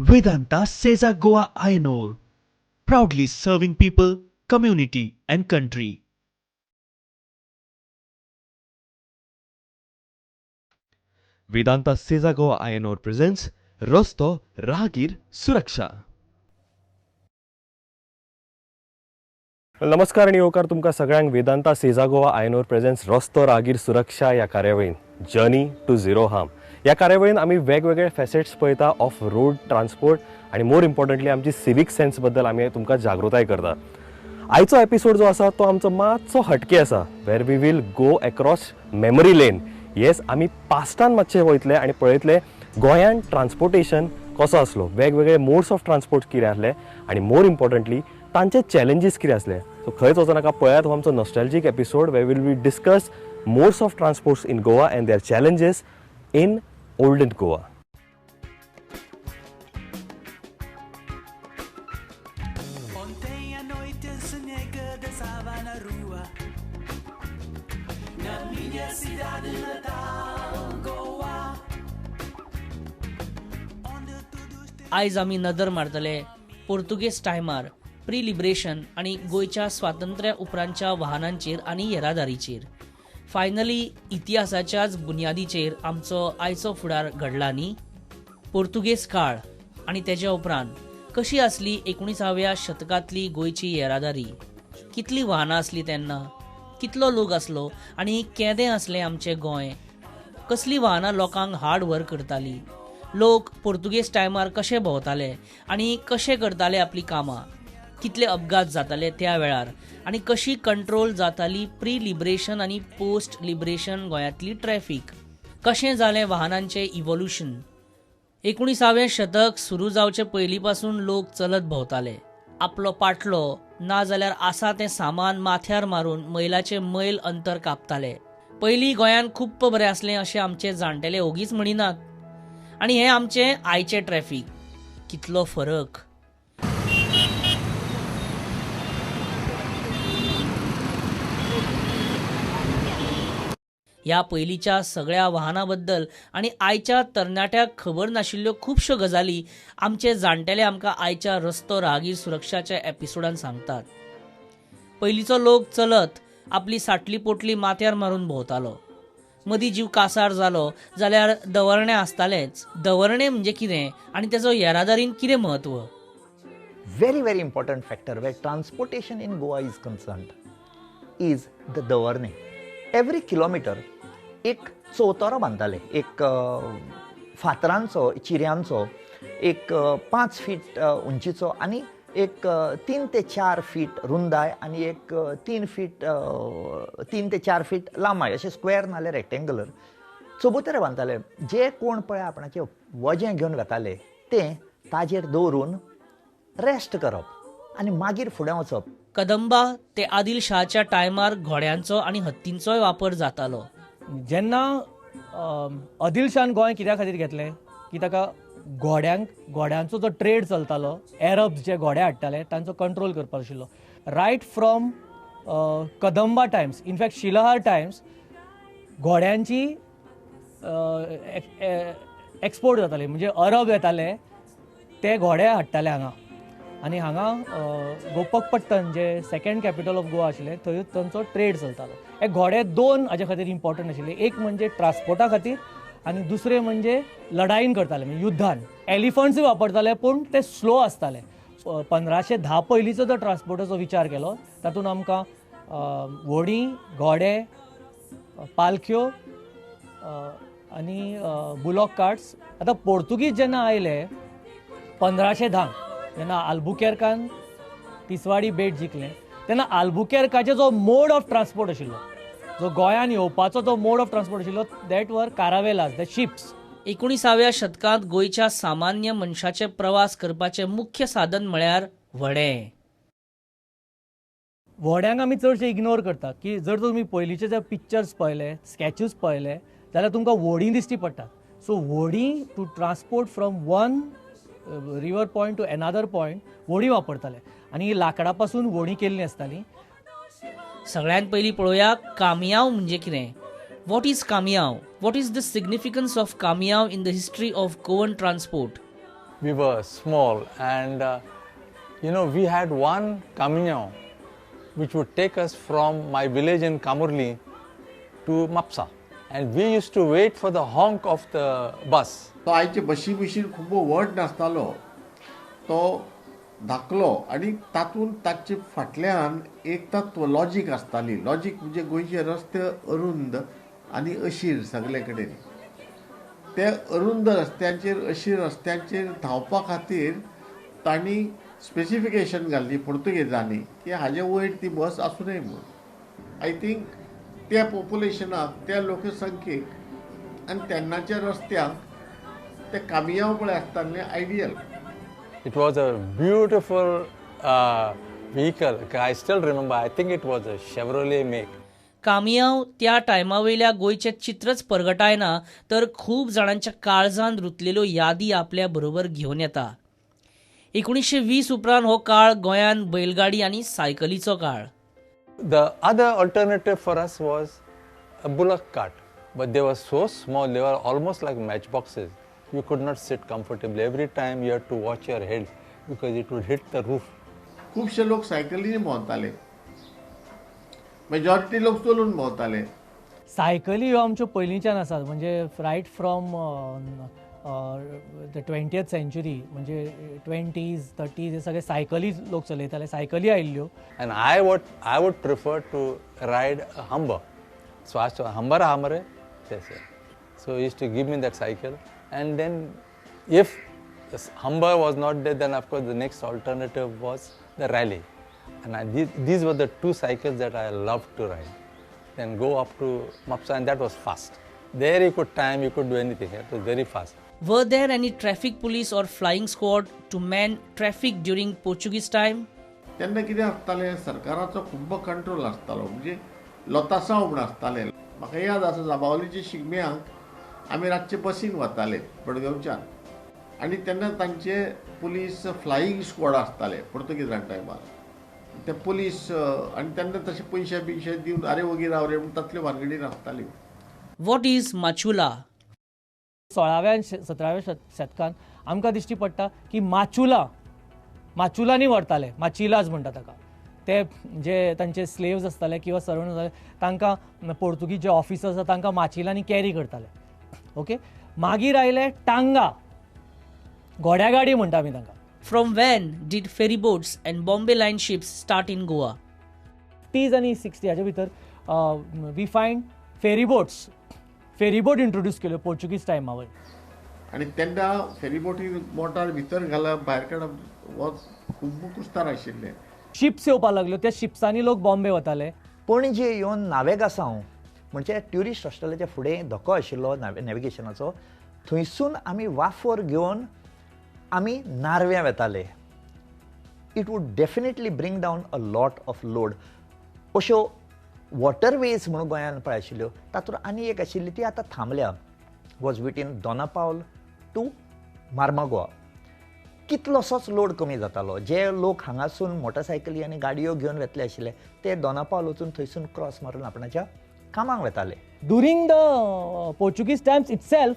Vedanta Sesa Goa Ayanor, proudly serving people, community, and country. Vedanta Sesa Goa Ayanor presents Rosto Rahagir Suraksha. नमस्कार आणि येवकार तुमकां सगळ्यांक वेदांता सेजा गोवा आयनोर प्रेझेंट्स रस्तो रागीर सुरक्षा ह्या कार्यावळीन जर्नी टू झिरो हार्म ह्या कार्यावळीन आमी वेगवेगळे फॅसेट्स पळयता ऑफ रोड ट्रान्सपोर्ट आणि मोर इम्पॉर्टंटली आमची सिवीक सेन्स बद्दल आमी तुमकां जागृताय करता. आयचो एपिसोड जो आसा तो आमचो मातसो हटके आसा where we will go across memory lane. Yes, आमी पास्टान मातशे वयतले आनी पळयतले गोंयान ट्रान्सपोर्टेशन कसो आसलो, वेगवेगळे मोड्स ऑफ ट्रान्सपोर्ट कितें आसले आनी मोर इम्पॉर्टंटली तांचे चॅलेंजीस कितें आसले. सो खंयच वचो नाका, पळयात हो आमचो nostalgic episode where will we discuss modes of transports in Goa and their challenges in olden Goa. Ontem à noite sonhei que dançava na rua, na minha cidade natal, Goa. आयज आमी नदर मारतले पोर्तुगेज टायमार प्री लिबरेशन आणि गोयच्या स्वातंत्र्या उपरांतच्या वाहनांचेर आणि येरादारीचेर. फायनली इतिहासाच्याच बुनयादीचेर आमचो आयचो फुडार घडला न्ही. पोर्तुगेज काळ आणि तेच्या उपरांत कशी आसली 19व्या शतकांतली गोयची येरादारी, कितली वाहनां आसली तेन्ना, कितलो लोक आसलो आणि केदें आसलें आमचें गोंय, कसली वाहनां लोकांक हार्ड वर्क करताली, लोक पोर्तुगेज टायमार कशे भोंवताले आणि कशे करताले आपली कामां, कितले अपघात जाताले त्या वेळार आणि कशी कंट्रोल जाताली प्री लिबरेशन आणि पोस्ट लिबरेशन गोंयांतली ट्रॅफिक, कशें जालें वाहनांचें इवोल्युशन. 19वें शतक सुरू जावचे पयलीं पासून लोक चलत भोंवताले, आपलो पाटलो ना जाल्यार आसा तें सामान माथ्यार मारून मैलाचे मैल अंतर कापताले. पयलीं गोंयान खूब बरें आसलें अशें आमचे जाणटेले ओगीच म्हणिनात. आणि हें आमचें आयचें ट्रॅफिक, कितलो फरक. ह्या पयलींच्या सगळ्या वाहनां बद्दल आनी आयच्या तरणाट्याक खबर नाशिल्ल्यो खुबश्यो गजाली आमचे जाणटेले आमकां आयच्या रस्तो रागीर सुरक्षाच्या एपिसोडान सांगतात. पयलींचो लोक चलत आपली साटली पोटली माथ्यार मारून भोंवतालो. मदीं जीव कासार जालो जाल्यार दवरणे आसतालेच. दवरणे म्हणजे कितें आनी तेजो येरादारीन कितें म्हत्व. Very important factor where transportation in Goa is concerned is the davarne. Every kilometer एक चौतरो बांदताले, एक फातरांचो चिऱ्यांचो, एक 5 फीट उंचीचो आनी एक 3 ते 4 फीट रुंदाय आनी एक 3 ते 4 फीट लांबाय, अशें स्क्वेअर नाल्यार रेक्टेंगुलर चबुतरे बांदताले. जे कोण पळय आपणाचें वजें घेवन वताले तें ताजेर दवरून रेस्ट करप आनी मागीर फुडें वचप. कदंबा ते आदिल शाहच्या टायमार घोड्यांचो आणि हत्तींचोय वापर जातालो. जेन्ना आदिल शान गोंय कित्या खातीर घेतलें की ताका घोड्यांचो जो ट्रेड चलतालो, एरब्स जे घोडे हाडटाले तांचो कंट्रोल करपाक आशिल्लो. Right from Kadamba times, in fact Shilahara times, घोड्यांची एक्सपोर्ट जाताली. म्हणजे अरब येताले ते घोडे हाडटाले हांगा आनी हांगा गोपकपट्टन जे सेकंड कॅपिटल ऑफ गोवा आशिल्लें थंय तांचो ट्रेड चलतालो. हे घोडे दोन हाजे खातीर इम्पॉर्टंट आशिल्ले. एक म्हणजे ट्रान्सपोर्टा खातीर आनी दुसरें म्हणजे लढाईन करताले, म्हणजे युद्धान. एलिफंट्सूय वापरताले पूण ते स्लो आसताले. 1510 पयलींचो जर ट्रान्सपोर्टाचो विचार केलो तातूंत आमकां व्हडी, घोडे, पालख्यो आनी बुलॉक कार्ट्स. आतां पोर्तुगीज जेन्ना आयले 1510 जेन्ना आल्बुकेर्कान तिसवाडी बेट जिखलें तेन्ना आल्बुकेर्काचे जो मोड ऑफ ट्रान्सपोर्ट आशिल्लो, जो गोंयान येवपाचो जो मोड ऑफ ट्रान्सपोर्ट आशिल्लो, दॅट वर कारावेलास, द शिप्स. 19व्या शतकांत गोंयच्या सामान्य मनशाचे प्रवास करपाचे मुख्य साधन म्हळ्यार व्हडें. व्हड्यांक आमी चडशे इग्नोर करता की जर तुमी पयलींचे जे पिक्चर्स पळयले, स्केचूस पळयले जाल्यार तुमकां व्हडी दिश्टी पडटा. सो व्हडी to transport from one river point to another point व्हडी वापरताले आनी लाकडा पासून व्हडी केल्ली आसताली. सगळ्यांत पयलीं पळोवया कामियाव म्हणजे कितें. What is the significance of Kamiyaw in the history of Goan transport? we were small, and we had one camion which would take us from my village in Kamurli to Mapsa, and we used to wait for the honk of the bus. तो आयचे बशी बिशीर खूब व्हड नासतालो तो धाकलो आनी तातूंत ताचे फाटल्यान एक तत्व लॉजीक आसताली लॉजीक म्हणजे गोंयचे रस्ते अरुंद आनी अशीर सगळे कडेन ते अरुंद रस्त्यांचेर अशीर रस्त्यांचेर धांवपा खातीर तांणी स्पेसिफिकेशन घाल्ली पुर्तुगेजांनी की हाजे वयर ती बस आसूं नये म्हूण आय थिंक त्या पॉप्युलेशनाक त्या लोकसंख्येक आनी तेन्नाच्या रस्त्यांक ते कामियाव पळय आसताले ideal. It was a beautiful vehicle. I still remember, I think it was a Chevrolet make. कामियाव त्या टायमावयल्या गोंयचें चित्रच परगटायना तर खूब जाणांच्या काळजांत रुतलेल्यो यादी आपल्या बरोबर घेवन येता. 1920 उपरांत हो काळ गोंयांत बैलगाडी आनी सायकलीचो काळ. The other alternative for us was a bullock cart, but they were so small, they were almost like matchboxes. You could not sit comfortably. Every time you had to watch your head because it would hit the roof. खुबशे लोक सायकलींनी भोंवताले majority लोक चलून भोंवताले. सायकली ह्यो आमच्यो पयलींच्यान आसात म्हणजे right from the 20th century म्हणजे 20s 30s हे सगळे सायकली लोक चलयताले सायकली आयिल्ल्यो. And I would prefer to ride a Humber. So I said, Humber aहा मरे? Yes, yes. So he used to give me that cycle, and then if the Humber was not there, then of course the next alternative was the Raleigh. And these were the two cycles that I loved to ride. Then go up to Mapsa, and that was fast. There you could time, you could do anything. It was very fast. Were there any traffic police or flying squad to man traffic during Portuguese time? तेन्ना कितें आसतालें सरकाराचो खूब control आसतालो म्हणजे लोतासांव म्हूण आसताले. म्हाका याद आसा जांबावलीच्या शिगम्याक आमी रातचे बसीन वताले मडगांवच्यान आनी तेन्ना तांचे पुलीस फ्लायींग स्क्वॉड आसताले पुर्तुगेजां टायमार. ते पुलीस आनी तेन्ना तशे पयशे बियशे दिवन आरे वगी राव रे म्हूण तसल्यो भानगडी नासताल्यो. What is Machula? 16व्या 17व्या शेतकांत आमकां दिश्टी पडटा की माचुलांनी व्हरताले माचिलाज म्हणटा ताका. ते जे तांचे स्लेव्स आसताले किंवा सर्वंट आसताले तांकां पोर्तुगीज जे ऑफिसर्स आसा तांकां माचिलांनी कॅरी करताले. ओके मागीर आयले टांगा घोड्यागाडी म्हणटा आमी तांकां. From when did ferry boats and Bombay line ships start in Goa? 50s आनी 60s हाजे भितर वी फायंड फेरीबोट इंट्रोड्यूस केल्यो पोर्चुगीज टायमार. आनी तेन्ना फेरीबोटी बोटार भितर घालप भायर काडप हो खूब कुस्तार आशिल्लें. शिप्स येवपाक लागल्यो त्या शिप्सांनी लोक बॉम्बे वताले. पणजे येवन नावेगासांव म्हणजे ट्युरिस्ट हॉस्टेलाच्या फुडें धोको आशिल्लो नॅविगेशनाचो थंयसून आमी वाफोर घेवन आमी नार्व्यां वेताले. It would definitely bring down a lot of load. अश्यो वॉटरवेज म्हणून गोंयांत पळय आशिल्ल्यो तातूंत आनी एक आशिल्ली ती आतां थांबल्या was between Dona Paula to Mormugao. कितलोसोच लोड कमी जातालो. जे लोक हांगासून मोटरसायकली आनी गाडयो घेवन वेतले आशिल्ले ते दोनापावल वचून थंयसून क्रॉस मारून आपणाच्या कामाक वेताले. During the Portuguese times itself,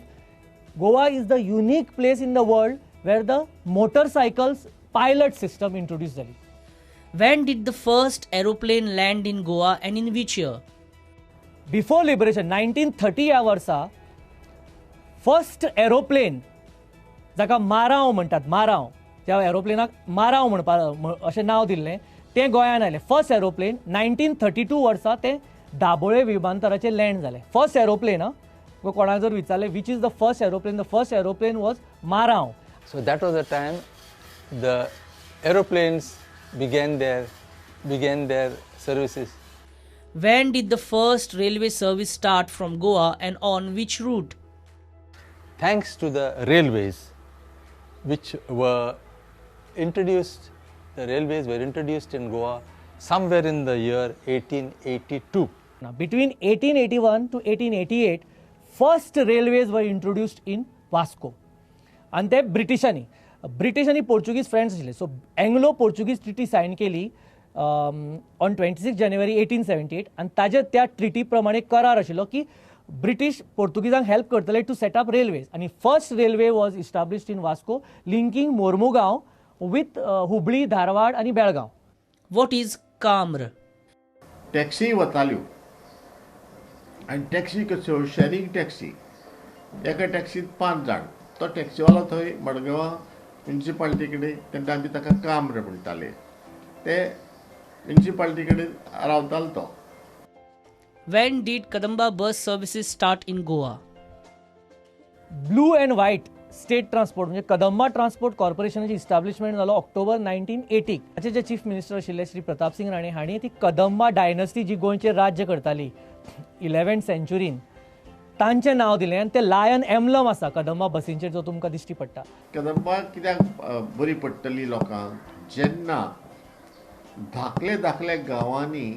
Goa is the unique place in the world where the motorcycles pilot system introduced जाली. When did the first aeroplane land in Goa and in which year? Before liberation 1930 ह्या वर्सा first aeroplane जाका माराव म्हणटात माराव त्या एरोप्लेनाक माराव म्हणपाक अशें नांव दिल्लें तें गोंयांत आयलें. फर्स्ट एरोप्लेन 1932 वर्सा तें दाबोळे विमानतळाचेर लँड जालें. फर्स्ट एरोप्लेन कोणाक जर विचारलें which is the first aeroplane was माराव. So that was the time the aeroplanes began their services. When did the first railway service start from Goa and on which route? Thanks to the railways which were introduced, the railways were introduced in Goa somewhere in the year 1882. Now, between 1881 to 1888, first railways were introduced in Vasco. And ते ब्रिटिशांनी Portuguese friends आशिल्ले. So Anglo Portuguese treaty sign केली on 26 जानेवारी 1878 आनी ताजे त्या treaty प्रमाणे करार आशिल्लो की ब्रिटीश पोर्तुगीजांक हेल्प करतले टू सेट अप रेल्वेज आनी first railway was established in Vasco linking Mormugao with Hubli Dharwad आनी बेळगांव. वॉट इज काम्र? टॅक्सी वताल्यो आनी टॅक्सी कश्यो शेअरिंग टॅक्सी. एका टॅक्सीत 5 जाण. तो टॅक्सीवालो थंय मडगांवां म्युन्सिपाल्टी कडेन तेन्ना आमी ताका काम्र म्हणटाले. ते म्युन्सिपाल्टी कडेन रावतालो तो. When did Kadamba bus services start in Goa? Blue and white state transport म्हणजे कदंबा ट्रान्सपोर्ट कॉर्पोरेशनाची इस्टाब्लिशमेंट जालो ऑक्टोबर 1980. ताचे जे चीफ मिनिस्टर आशिल्ले श्री प्रताप सिंग राणे हांणी ती कदंबा डायनस्टी जी गोंयचेर राज्य करताली 11th सेंच्युरीन तांचें नांव दिलें आनी ते लायन एम्बलम आसा कदंबा बसींचेर जो तुमकां दिश्टी पडटा. कदंबा कित्याक बरी पडटली लोकांक, जेन्ना धाकले धाकले गांवांनी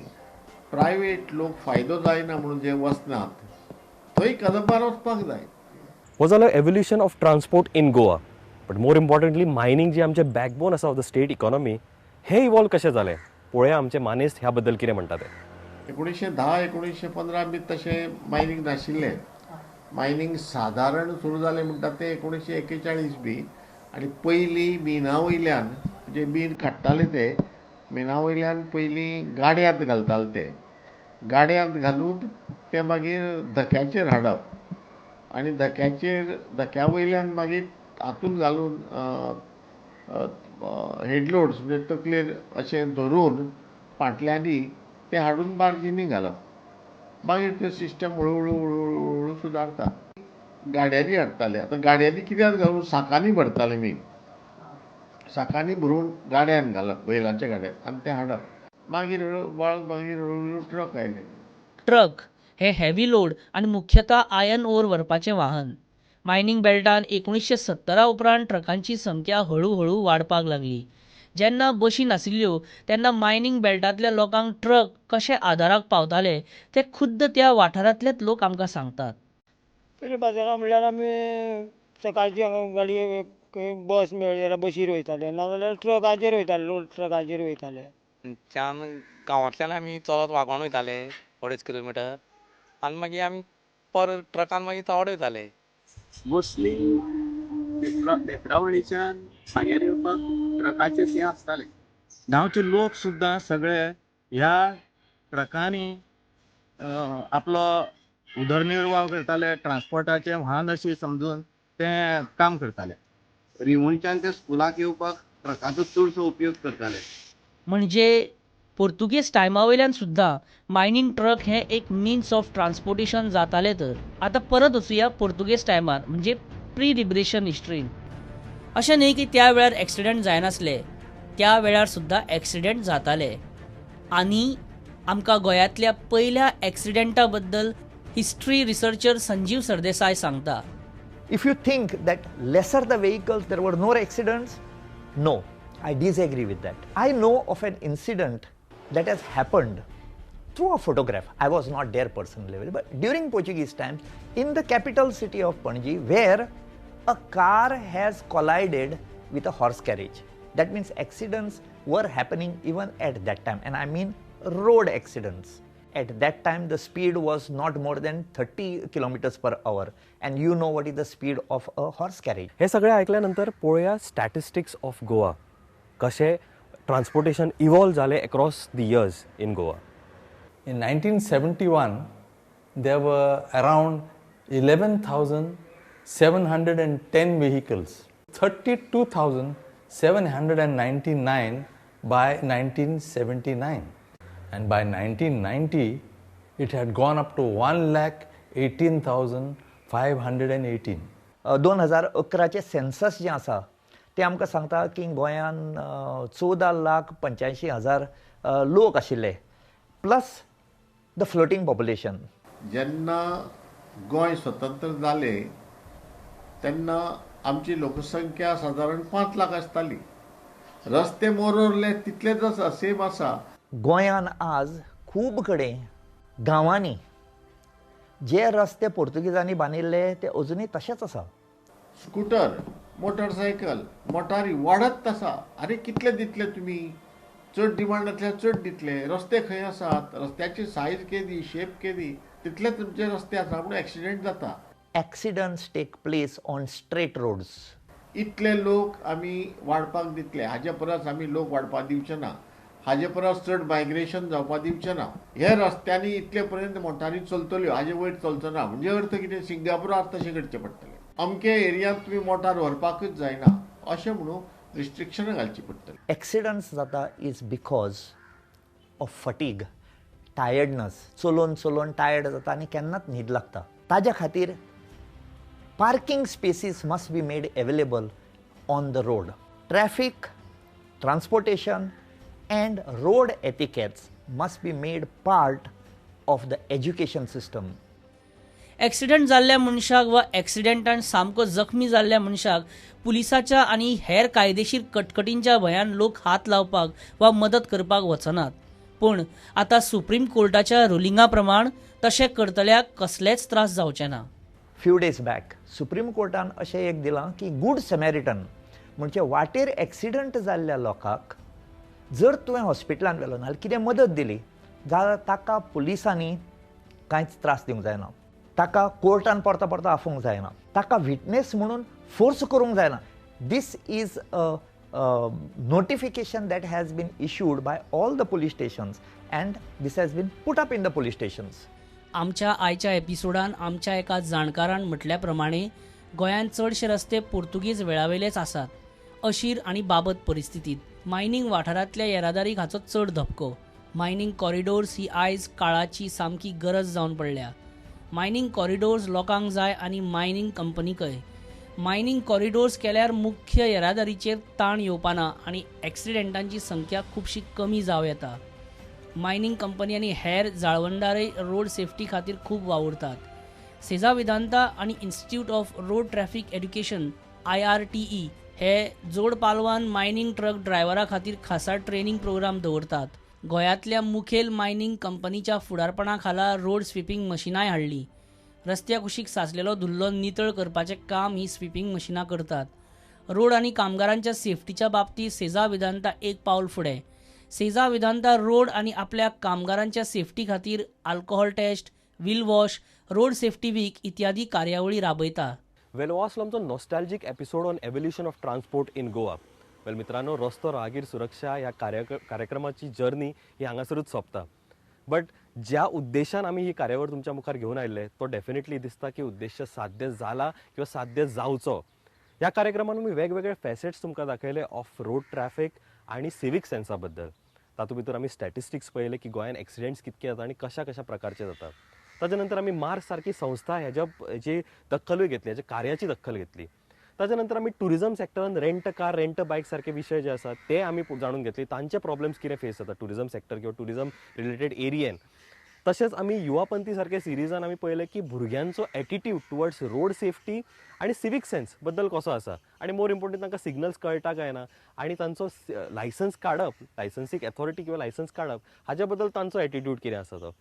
प्रायवेट लोक फायदो जायना म्हणून जे वचनात थंय कदंबार वचपाक जाय. हो जालो evolution of transport in Goa. But more importantly mining जे आमचे बॅकबोन आसा ऑफ द स्टेट इकॉनॉमी हे इवॉल्व कशें जालें पळोवया आमचे मानेस्त ह्या बद्दल कितें म्हणटा ते. 1910-1915 बी तशें मायनींग नाशिल्लें. मायनींग सादारण सुरू जालें म्हणटा तें 1941 बी. आनी पयलीं मिना वयल्यान जे बीन काडटाले ते मिना वयल्यान पयलीं गाड्यांत घालताले ते. गाड्यांत घालून ते मागीर धक्याचेर हाडप आनी धक्या वयल्यान मागीर हातूंत घालून हेडलोड्स म्हणजे तकलेर अशें धरून फाटल्यानी ते हाडून बार्जीनी घालप. मागीर ते सिस्टम हळू हळू सुदारता. गाड्यांनी हाडटाले. आतां गाड्यांनी कित्याक घालून साकांनी भरताले मी. साकांनी भरून गाड्यान घालप बैलांच्या गाड्यान आनी ते हाडप. मागीर हळू ट्रक आयले. ट्रक हे हेवी लोड आनी मुख्यतः आयर्न ओर व्हरपाचें वाहन. मायनींग बेल्टान 1970 उपरांत ट्रकांची संख्या हळूहळू वाडपाक लागली. जेन्ना बशी नाशिल्ल्यो तेन्ना मायनींग बेल्टांतल्या लोकांक ट्रक कशे आदाराक पावताले ते खुद्द त्या वाठारांतलेच लोक आमकां सांगतात. पयलीं बाजारांत म्हणल्यार आमी सकाळची हांगा गाडये बस मेळ्ळी जाल्यार बशीर वयताले नाजाल्यार ट्रकाचेर वयताले लोड ट्रकाचेर वयताले. त्यान गांवांतल्यान आमी चलत वागोन वयताले 2.5 किलोमिटर आनी मागीर आमी परत ट्रकान मागीर चड वयताले. मोस्टली बेत्रावळीच्यान भायर येवपाक ट्रकाचे ते आसताले. गांवचे लोक सुद्दां सगळे ह्या ट्रकांनी आपलो उदरनिर्वाह करताले. ट्रान्सपोर्टाचें वाहन अशें समजून ते काम करताले. रिवोंच्यान ते स्कुलाक येवपाक ट्रकाचो चडसो उपयोग करताले. म्हणजे पोर्तुगेज टायमा वयल्यान सुद्दां मायनींग ट्रक हे एक मिन्स ऑफ ट्रान्सपोर्टेशन जाताले. तर आतां परत वचुया पोर्तुगेज टायमार म्हणजे प्री लिबरेशन हिस्ट्रीन. अशें न्ही की त्या वेळार एक्सिडेंट जायनासले. त्या वेळार सुद्दां एक्सिडेंट जाताले. आनी आमकां गोंयांतल्या पयल्या एक्सिडेंटा बद्दल हिस्ट्री रिसर्चर संजीव सरदेसाय सांगता. If you think that lesser the vehicles, there were no accidents, no, I disagree with that. I know of an incident that has happened through a photograph. I was not there personally, but during Portuguese times, in the capital city of Panji, where a car has collided with a horse carriage. That means accidents were happening even at that time, and I mean road accidents. At that time, the speed was not more than 30 kilometers per hour. And you know what is the speed of a horse carriage. हे सगळें ऐकल्यानंतर पळोवया statistics of Goa कशें transportation evolve जालें across the years in Goa. In 1971, there were around 11,710 vehicles, 32,799 by 1979. And by 1990, it had gone up to 1,18,518. 2011चे census जे आसा ते आमकां सांगता की गोंयान 14,85,000 लोक आशिल्ले प्लस द फ्लोटींग पॉप्युलेशन. जेन्ना गोंय स्वतंत्र जालें तेन्ना आमची लोकसंख्या सादारण 5 लाख आसताली. रस्ते मोरले तितलेच आसा, सेम आसा. गोंयान आज खूब कडेन गांवांनी जे रस्ते पोर्तुगीजांनी बांदिल्ले ते अजुनूय तशेच आसा. स्कूटर, मोटरसायकल, मोटारी वाडत आसा. आरे कितले दितले तुमी? चड डिमांड आसल्यार चड दितले. रस्ते खंय आसात? रस्त्याची सायज केदी, शेप केदी तितले तुमचे रस्ते आसा पूण एक्सिडेंट जाता. Accidents take place on straight roads. इतले लोक आमी वाडपाक दितले, हाजे परस आमी लोक वाडपाक दिवचे ना, हाजे परस चड मायग्रेशन जावपाक दिवचे ना. हे रस्त्यांनी इतले पर्यंत मोटारी चलतल्यो, हाजे वयर चलचो ना. म्हणजे अर्थ कितें, सिंगापुराक तशें करचें पडटलें. अमके एरियांत तुमी मोटार व्हरपाकूच जायना अशें म्हणून रिस्ट्रिक्शनां घालची पडटली. Accidents जाता is because of fatigue, tiredness. चलोवन टायर्ड जाता आनी केन्नाच न्हीद लागता. ताज्या खातीर parking spaces must be made available on the road. Traffic, transportation and road etiquettes must be made part of the education system. Accident जाल्ल्या मनशाक वा ॲक्सिडेंटान सामको जखमी जाल्ल्या मनशाक पुलिसाच्या आनी हेर कायदेशीर कटकटींच्या भंयान लोक हात लावपाक वा मदत करपाक वचनात. पूण आतां सुप्रीम कोर्टाच्या रुलिंगा प्रमाण तशें करतल्याक कसलेच त्रास जावचे ना. फ्यू डेज बॅक सुप्रीम कोर्टान अशें एक दिलां की गूड सॅमॅरिटन म्हणजे वाटेर एक्सिडंट जाल्ल्या लोकाक जर तुवें हॉस्पिटलान व्हेलो नाल्यार कितें मदत दिली जाल्यार ताका पुलिसांनी कांयच त्रास दिवंक जायना, ताका कोर्टान परतो परतो आफोवंक जायना, ताका विटनेस म्हणून फोर्स करूंक जायना. This is a notification that has been issued by all the police stations and this has been put up in the police stations. आमच्या आयच्या एपिसोडान आमच्या एका जाणकारान म्हटल्या प्रमाणे गोंयांत चडशे रस्ते पोर्तुगीज वेळावेलेच आसात. अशीर आनी बाबत परिस्थितीत मायनिंग वाठारांतल्या येरादारीक हाचो चड धपको. मायनिंग कॉरिडोर्स ही आयज काळाची सामकी गरज जावन पडल्या. मायनिंग कॉरिडोर्स लोकांक जाय आनी मायनिंग कंपनीकय. मायनिंग कॉरिडोर्स केल्यार मुख्य येरादारीचेर ताण येवपाना आनी एक्सिडेंटांची संख्या खुबशी कमी जावं येता. मायनिंग कंपनी आनी हेर जाळवणदारय रोड सेफ्टी खातीर खूब वावुरतात. सेजा वेदांता आनी institute of road traffic education IRTE हे जोड पालवान मायनिंग ट्रक ड्रायव्हरा खातीर खासा ट्रेनिंग प्रोग्राम दवरतात. गोंयांतल्या मुखेल मायनिंग कंपनीच्या फुडारपणा खाला रोड स्विपींग मशिनाय हाडली. रस्त्या कुशीक साचलेलो धुल्लो नितळ करपाचें काम ही स्विपींग मशिनां करतात. रोड आनी कामगारांच्या सेफ्टीच्या बाबतींत सेजा वेदांता एक पावल फुडें. सेजा वेदांता रोड आनी आपल्या कामगारांच्या सेफ्टी खातीर alcohol test, wheel wash, road safety week इत्यादी कार्यावळी राबयता. वेल हो आसलो आमचो nostalgic episode on evolution of transport in Goa. Well मित्रांनो, रस्तो रागीर सुरक्षा ह्या कार्यक्रमाची जर्नी ही हांगासरूच सोंपता. बट ज्या उद्देशान आमी ही कार्यावळ तुमच्या मुखार घेवन आयिल्ले तो डेफिनेटली दिसता की उद्देश साध्य जाला किंवा साध्य जावचो. ह्या कार्यक्रमान आमी वेगवेगळे फॅसेट्स तुमकां दाखयले ऑफ रोड ट्रॅफिक आनी सिवीक सेन्सा बद्दल. तातूंत भितर आमी स्टॅटिस्टिक्स पळयले की गोंयांत एक्सिडेंट्स कितके जाता आनी कशा कशा प्रकारचे जातात. ताजे नंतर आमी मार्स सारकी संस्था हेजी दखलूय घेतली, हेज्या कार्याची दखल घेतली. ताजे नंतर आमी टुरिझम सेक्टरान रेंट कार, रेंट बायक सारखे विशय जे आसात ते आमी जाणून घेतले. तांचे प्रॉब्लेम्स कितें फेस जाता टुरिझम सेक्टर किंवा टुरिझम रिलेटेड एरियेन. तशेंच आमी युवापंथी सारखे सिरिजान आमी पळयलें की भुरग्यांचो एटिट्यूड टुवर्ड्स रोड सेफ्टी आनी सिवीक सेन्स बद्दल कसो आसा आनी मोर इम्पॉर्टंट तांकां सिग्नल्स कळटा काय ना आनी तांचो लायसन्स काडप, लायसन्सीक अथॉरिटी किंवा लायसन्स काडप हाज्या बद्दल तांचो एटिट्यूड कितें आसा तो.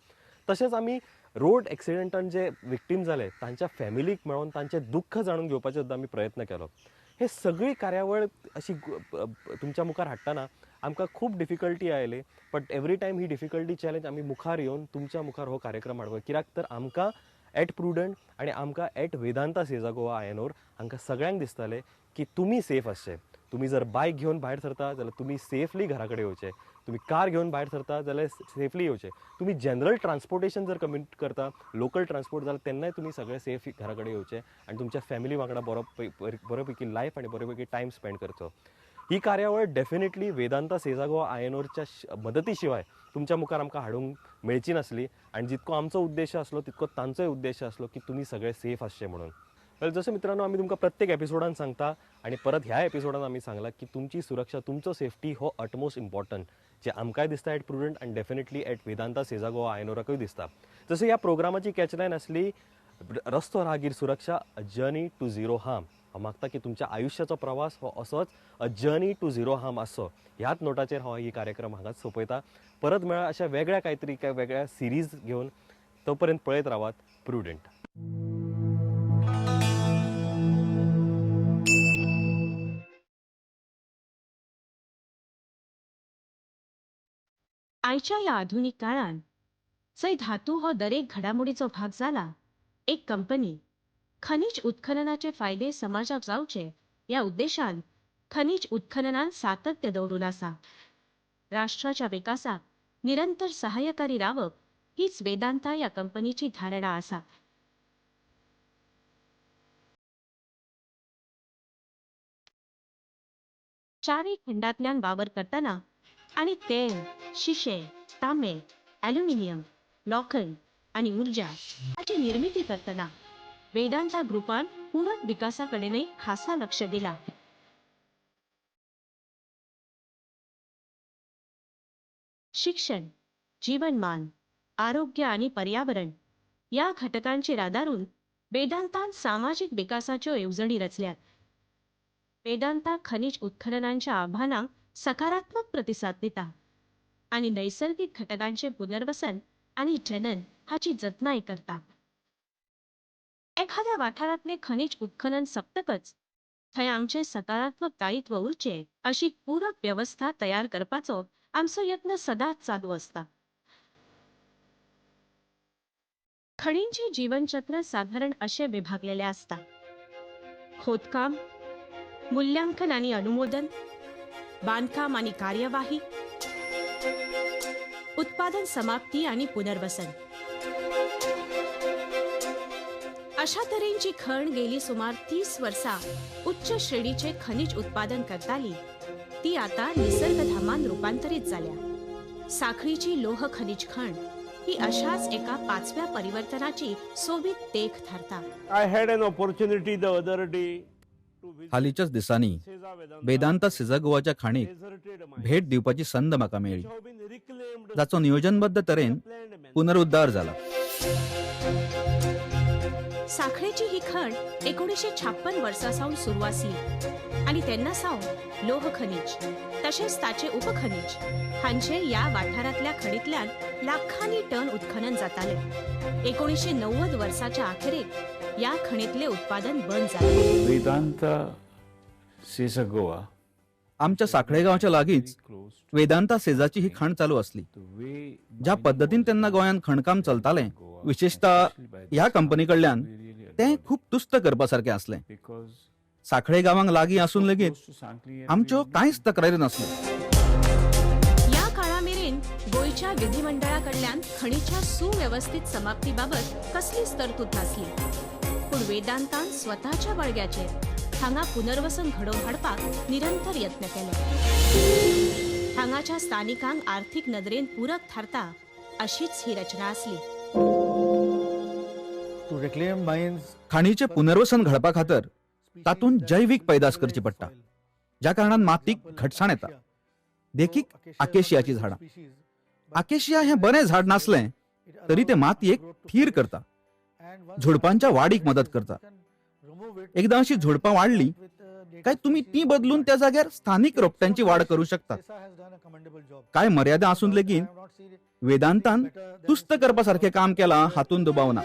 तशेंच आमी रोड एक्सिडेंटान जे विक्टीम जाले तांच्या फॅमिलीक मेळोन तांचें दुख्ख जाणून घेवपाचो सुद्दां आमी प्रयत्न केलो. हे सगळी कार्यावळ अशी तुमच्या मुखार हाडटना आमकां खूब difficulty oily. But every time he difficulty challenge आमी मुखार येवन तुमच्या मुखार हो कार्यक्रम हाडप. कित्याक तर आमकां एट प्रुडंट आनी आमकां एट वेदांता सेजा गोवा आयनोर हांकां सगळ्यांक दिसतालें की तुमी सेफ आसचे. तुमी जर बायक घेवन भायर सरता जाल्यार तुमी सेफली घरा कडेन येवचे. तुम्ही कार घेवन भायर सरता जाल्यार सेफली येवचे. तुम्ही जनरल ट्रान्सपोर्टेशन जर कम्युट करता, लोकल ट्रान्सपोर्ट जाल्यार तेन्नाय तुम्ही सगळे सेफ घरा कडेन येवचे आनी तुमच्या फॅमिली वांगडा बरो पैकी लायफ आनी बरो पैकी टायम स्पेंड करचो. ही कार्यावळ डेफिनेटली वेदांता सेजा गोवा आयनोरच्या मदती शिवाय तुमच्या मुखार आमकां हाडूंक मेळची नासली. आनी जितको आमचो उद्देश आसलो तितको तांचोय उद्देश आसलो की तुमी सगळे सेफ आसचे म्हणून. वेल जसं मित्रांनो आमी तुमकां प्रत्येक एपिसोडान सांगता आनी परत ह्या एपिसोडान आमी सांगला की तुमची सुरक्षा, तुमचो सेफ्टी हो अटमोस्ट इम्पॉर्टंट, जे आमकांय दिसता एट प्रुडंट आनी डेफिनेटली एट वेदांता सेजा गोवा आयनोराकूय दिसता. जसं ह्या प्रोग्रामाची कॅचलायन आसली रस्तो रागीर सुरक्षा, a journey to zero harm. हांव मागता की तुमच्या आयुश्याचो प्रवास हो असोच a journey to zero harm आसचो. ह्याच नोटाचेर हांव ही कार्यक्रम हांगाच सोंपयता. परत मेळा अशा वेगळ्या कांयतरी वेगळ्या सिरीज घेवन. तोपर्यंत पळयत रावात प्रुडंट. आयच्या या आधुनिक काळात जंय धातू हो दरेक घडामोडीचो भाग जाला. एक कंपनी खनिज उत्खननाचे फायदे समाजाक जावचे या उद्देशान खनिज उत्खननात सातत्य दवरून आसा. राष्ट्राच्या विकासाक निरंतर सहाय्यकारी रावप हीच वेदांता या कंपनीची धारणा आसा. चारय खंडांतल्यान वावर करतना आणि तेल, शिशे, तांबे, ॲल्युमिनियम, लोखंड आणि ऊर्जा हाची निर्मिती करतना वेदांता ग्रुपान पूरक विकासाकडेनय खासा लक्ष दिला. शिक्षण, जीवनमान, आरोग्य आणि पर्यावरण या घटकांचेर आदारून वेदांतान सामाजिक विकासाच्यो येवजणी रचल्यात. वेदांता खनिज उत्खननांच्या आव्हानांक सकारात्मक प्रतिसाद दिता आणि नैसर्गिक घटकांचे पुनर्वसन आणि जनन हाची जतनाय करता. एखाद्या वाठारातले खनिज उत्खनन सप्तकच थंय आमचे सकारात्मक दायित्व उरचे अशी पूरक व्यवस्था तयार करपाचो आमचो यत्न सदांच चालू असता. खणींचे जीवनचक्र साधारण असे विभागलेले असता. खोदकाम, मूल्यांकन आणि अनुमोदन, बांधकाम आणि कार्यवाही, उत्पादन समाप्ती आणि पुनर्वसन. अशा तऱ्हेची खण गेली सुमार 30 वर्षा उच्च श्रेणीचे खनिज उत्पादन करताली ती आता निसर्गधामान रूपांतरित झाल्या. साखळीची लोह खनिज खण ही अशाच एका 5व्या परिवर्तनाची सोबीत देख ठरता. I had an opportunity the other day हालीच्याच दिसांनी वेदांता सेझागोवाच्या खाणीक भेट दिवपाची संद म्हाका मेळ्ळी, जाचो नियोजनबद्ध तरेन पुनरुद्धार जाला. साखळेची ही खण 1956 वर्सा सावन सुरू असली आणि तेन्ना सावन लोह खनिज तसेच ताचे उपखनिज हांचे या वाठारातल्या खणींतल्यान लाखांनी टन उत्खनन जाताले. 1990 वर्साच्या अखेरेक या खणीतले उत्पादन बंद झाले. वेदांता सेझागोवा आमच्या साखळे गावाच्या लागींच वेदांता सेजाची ही खाण चालू असली. ज्या पद्धतीन तेन्ना गोंयांत खणकाम चलतालें, विशेषतः ह्या कंपनी कडल्यान तें खूप तुस्त करपासारखें असलें. साखळे गावांक लागीं आसून लेगीत आमच्यो कांयच तक्रारी नासल्यो. या काळामेरेन गोंयच्या विधिमंडळाकडल्यान खणीच्या सुव्यवस्थित समाप्तीबाबत कसलीच तरतूद नासली. पूण वेदांतान स्वताच्या बळग्याचेर हांगा पुनर्वसन घडोवन हाडपाक निरंतर यत्न केले. हांगाच्या स्थानिकांक आर्थिक नदरेन पूरक थारता अशीच ही रचना असली. खाणीचे पुनर्वसन घडपा खातर तातूंत जैवीक पैदास करची पडटा, ज्या कारणान मातीक घटसाण येता. देखीक आकेशियाची झाडां. आकेशिया हे बरें झाड नासलें तरी ते मातयेक थीर करता, झुडपांच्या वाडीक मदत करता. एकदा अशी झुडपां वाडली काय तुम्ही ती बदलून त्या जाग्यार स्थानिक रोपट्यांची वाढ करू शकता. काय मर्यादा आसून लेगीत वेदांतान तुस्त करपासारखे काम केला हातून दुबाव ना.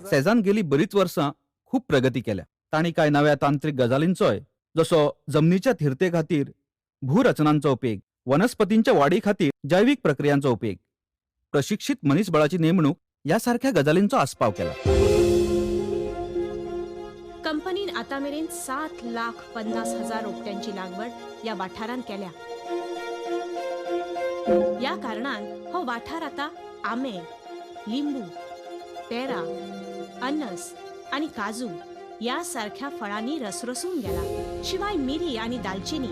सेजान गेली बरीच वर्सां खूप प्रगती केल्या. तांणी काय नव्या तांत्रिक गजालींचोय, जसो जमनीच्या थिरते खातीर भूरचनांचो उपेग, वनस्पतींच्या वाडी खातीर जैवीक प्रक्रियांचो उपेग, प्रशिक्षित मनीसबळाची नेमणूक या सारख्या गजालींचो आस्पाव केला. कंपनीन आतामेरेन 7,50,000 रोपट्यांची लागवड या वाठारांत केल्या. या कारणान हो वाठार आता आंबे, लिंबू, पेरा, अननस आणि काजू यासारख्या फळांनी रसरसून गेला. शिवाय मिरी आणि दालचिनी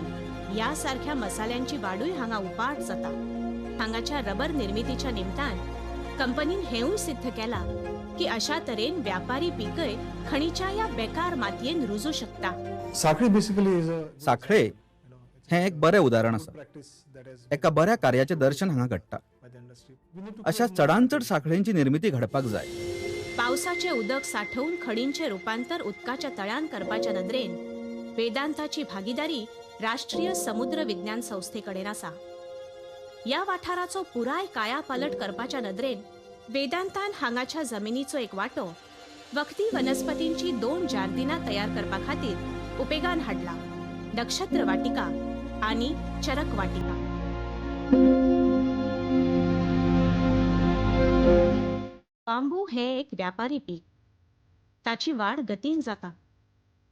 यासारख्या मसाल्यांची वाडूय हांगा उपाट जाता. हांगाच्या रबर निर्मितीच्या निमतान कंपनीन हेवूय सिद्ध केला की अशा तरेन व्यापारी पीकय खणीच्या या बेकार मातयेन रुजू शकता. साखळे हे एक बरें उदाहरण आसा. एका बऱ्या कार्याचे दर्शन हांगा घडटा. अशा चडांत चड साखळेंची निर्मिती घडपाक जाय. पावसाचे उदक साठवून खडींचे रूपांतर उदकाच्या तळ्यान करपाच्या नदरेन वेदांताची भागीदारी राष्ट्रीय समुद्र विज्ञान संस्थेकडेन आसा. या वाठाराचो पुराय कायापालट करपाच्या नदरेन वेदांतान हांगाच्या जमिनीचो एक वाटो वखदी वनस्पतींची 2 जार्दिनां तयार करपा खातीर उपेगान हाडला. नक्षत्र वाटिका आणि चरक वाटिका. बांबू हे एक व्यापारी पीक. ताची वाढ गतीन जाता.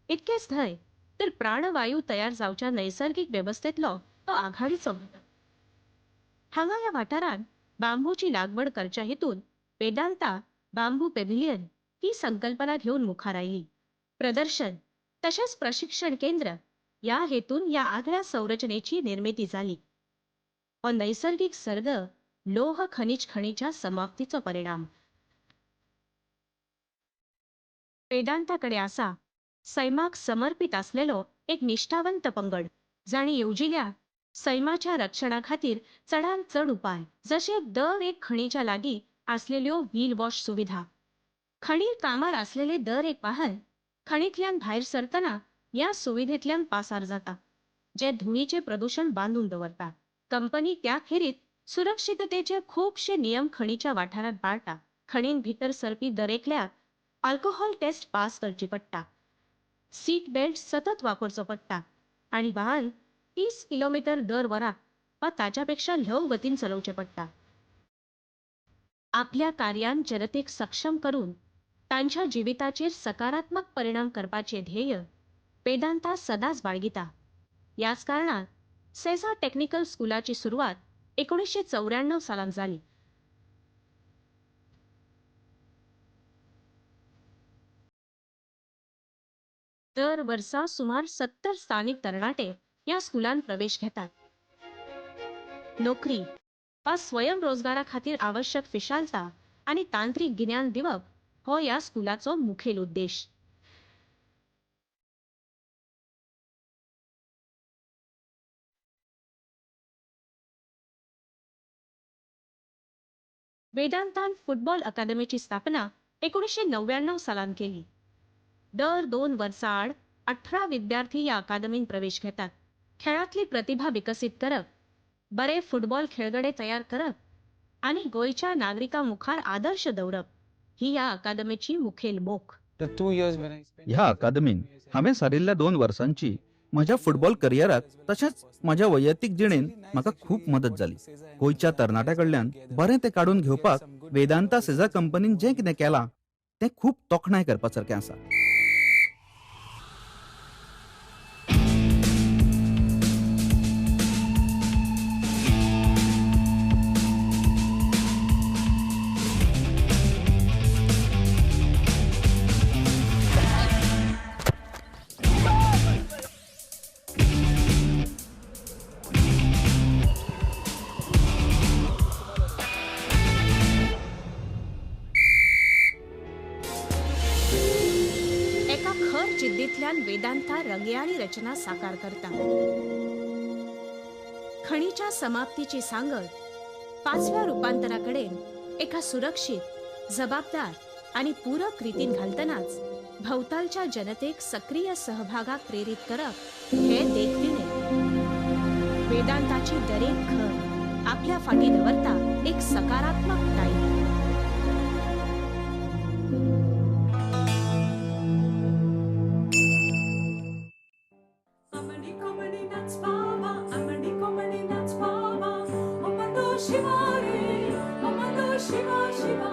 इतकेच न्हय तर प्राणवायू तयार जावच्या नैसर्गिक व्यवस्थेतलो तो आघाडीचो घटक. हांगा या वाठारात बांबूची लागवड करच्या हेतून वेदांता बांबू पेव्हिलियन ही संकल्पना घेऊन मुखार आयली. प्रदर्शन तसेच प्रशिक्षण केंद्र या हेतून या आगळ्या संरचनेची निर्मिती झाली. हो नैसर्गिक सर्ग लोह खनिज खणीच्या समाप्तीचो परिणाम. वेदांताकडे आसा सैमाक समर्पित असलेलो एक निष्ठावंत पंगड, जाणी येवजिल्या सैमाच्या रक्षणा खातीर चडांत चड उपाय, जसे दर एक खणीच्या लागीं असलेल्यो व्हील वॉश सुविधा, खणीर कामार असलेले दर एक वाहन खणींतल्यान भायर सरतना या सुविधेंतल्यान पासार जाता, जे धुळीचे प्रदूषण बांधून दवरता. कंपनी त्या खेरीत सुरक्षिततेचे खूबशे नियम खणीच्या वाठारात पाळटा. खणीन भितर सरपी दरेकल्याक अल्कोहोल टेस्ट पास करची पडटा, सीट बेल्ट सतत वापरचो पडटा आणि वाहन 30 किलोमीटर दर वरा वा ताच्यापेक्षा ल्हव गतीन चलोवचे पडटा. आपल्या कार्यान जनतेक सक्षम करून तांच्या जिविताचेर सकारात्मक परिणाम करपाचे ध्येय वेदांता सदांच बाळगिता. याच कारणान सेजा टेक्निकल स्कूलाची सुरवात 1994 सालान जाली. दर वर्सा सुमार 70 स्थानिक तरणाटे या स्कूलान प्रवेश घेतात. नोकरी वा स्वयंरोजगारा खातीर आवश्यक फिशालता आणि तांत्रिक गिन्यान दिवप हो या स्कूलाचो मुखेल उद्देश. वेदांतान फुटबॉल अकादमीची स्थापना 1999 सालान केली. दर 2 वर्सां आड 18 विद्यार्थी या अकादमीन प्रवेश घेतात. खेळातली प्रतिभा विकसित करप, बरे फुटबॉल खेळगडे तयार करप आणि गोयच्या नागरिकां मुखार आदर्श दवरप ही या अकादमीची मुखेल मोख. ह्या अकादमीन हांवें सारिल्ल्या 2 वर्सांची म्हज्या फुटबॉल करियराक तशेंच म्हज्या वैयक्तीक जिणेंत म्हाका खूब मदत जाली. गोंयच्या तरणाट्या कडल्यान बरें तें काडून घेवपाक वेदांता सेजा कंपनीन जें कितें केलां तें खूब तोखणाय करपासारकें आसा. एका खर जिद्दीतल्यान वेदांता रंगयाळी रचना साकार करता. खणीच्या समाप्तीची सांगड 5व्या रुपांतराकडेन एका सुरक्षित, जबाबदार आणि पूरक रितीन घालतनाच भोवतालच्या जनतेक सक्रिय सहभागाक प्रेरित करप हे देखदिणें. वेदांताची दरेक खण आपल्या फाटी दवरता एक सकारात्मक दायित्व. शिवा रे, शिवा शिवा